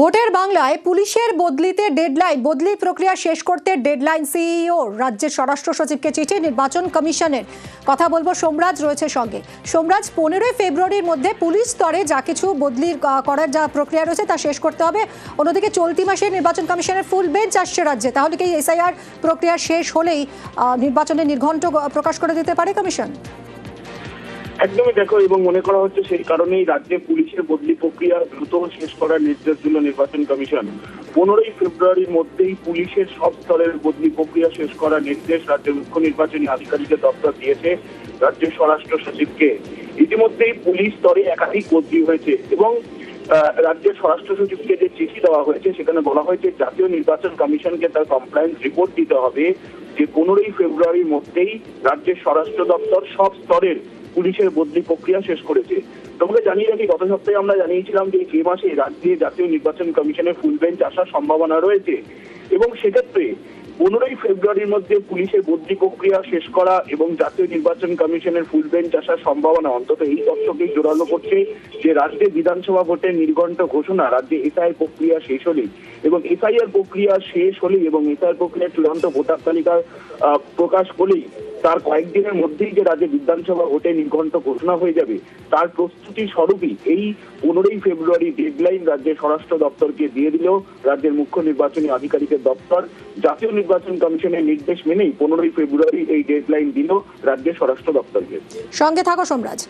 ভোটের বাংলায় পুলিশের বদলি প্রক্রিয়া শেষ করতে ডেডলাইন সিইও রাজ্যের স্বরাষ্ট্র সচিবকে চিঠি নির্বাচন কমিশনের। কথা বলবো, সোমরাজ রয়েছে সঙ্গে। সোমরাজ, 15 ফেব্রুয়ারির মধ্যে পুলিশ স্তরে যা কিছু বদলি করার যা প্রক্রিয়া রয়েছে তা শেষ করতে হবে। অন্যদিকে চলতি মাসে নির্বাচন কমিশনের ফুল বেঞ্চ আসছে রাজ্যে, তাহলে কি এসআইআর প্রক্রিয়া শেষ হলেই নির্বাচনের নির্ঘণ্ট প্রকাশ করে দিতে পারে কমিশন? একদমই দেখো, এবং মনে করা হচ্ছে সেই কারণেই রাজ্যে পুলিশের বদলি প্রক্রিয়া দ্রুত শেষ করার নির্দেশ দিল নির্বাচন কমিশন। 15 ফেব্রুয়ারির মধ্যেই পুলিশের সব স্তরের বদলি প্রক্রিয়া শেষ করার নির্দেশ রাজ্যের মুখ্য নির্বাচনী আধিকারিকের দপ্তর দিয়েছে রাজ্যের স্বরাষ্ট্র সচিবকে। ইতিমধ্যেই পুলিশ স্তরে একাধিক বদলি হয়েছে এবং রাজ্যের স্বরাষ্ট্র সচিবকে যে চিঠি দেওয়া হয়েছে সেখানে বলা হয়েছে জাতীয় নির্বাচন কমিশনকে তার কমপ্লায়েন্স রিপোর্ট দিতে হবে যে 15 ফেব্রুয়ারির মধ্যেই রাজ্যের স্বরাষ্ট্র দপ্তর সব স্তরের পুলিশের বদলি প্রক্রিয়া শেষ করেছে। তোমাকে জানিয়ে রাখি, গত সপ্তাহে আমরা জানিয়েছিলাম যে এই মাসে রাজ্যে জাতীয় নির্বাচন কমিশনের ফুল বেঞ্চ আসার সম্ভাবনা রয়েছে এবং সেক্ষেত্রে 15 ফেব্রুয়ারির মধ্যে পুলিশের বদলি প্রক্রিয়া শেষ করা এবং জাতীয় নির্বাচন কমিশনের ফুল বেঞ্চ আসার সম্ভাবনা অন্তত এই তথ্যকেই জোরালো করছে যে রাজ্যে বিধানসভা ভোটের নির্ঘণ্ট ঘোষণা রাজ্যে এসআইআর প্রক্রিয়া শেষ হলেই এবং এসআইআর প্রক্রিয়া শেষ হলেই এবং এসআইআর প্রক্রিয়ার চূড়ান্ত ভোটার তালিকা প্রকাশ হলেই তার কয়েকদিনের মধ্যেই যে রাজ্যে বিধানসভা ভোটে নির্ঘণ্ট ঘোষণা হয়ে যাবে তার প্রস্তুতি স্বরূপই এই 15 ফেব্রুয়ারি ডেডলাইন রাজ্যের স্বরাষ্ট্র দপ্তরকে দিয়ে দিল রাজ্যের মুখ্য নির্বাচনী আধিকারিকের দপ্তর। জাতীয় নির্বাচন কমিশনের নির্দেশ মেনেই 15 ফেব্রুয়ারি এই ডেডলাইন দিল রাজ্যের স্বরাষ্ট্র দপ্তরকে। সঙ্গে থাকো সোমরাজ।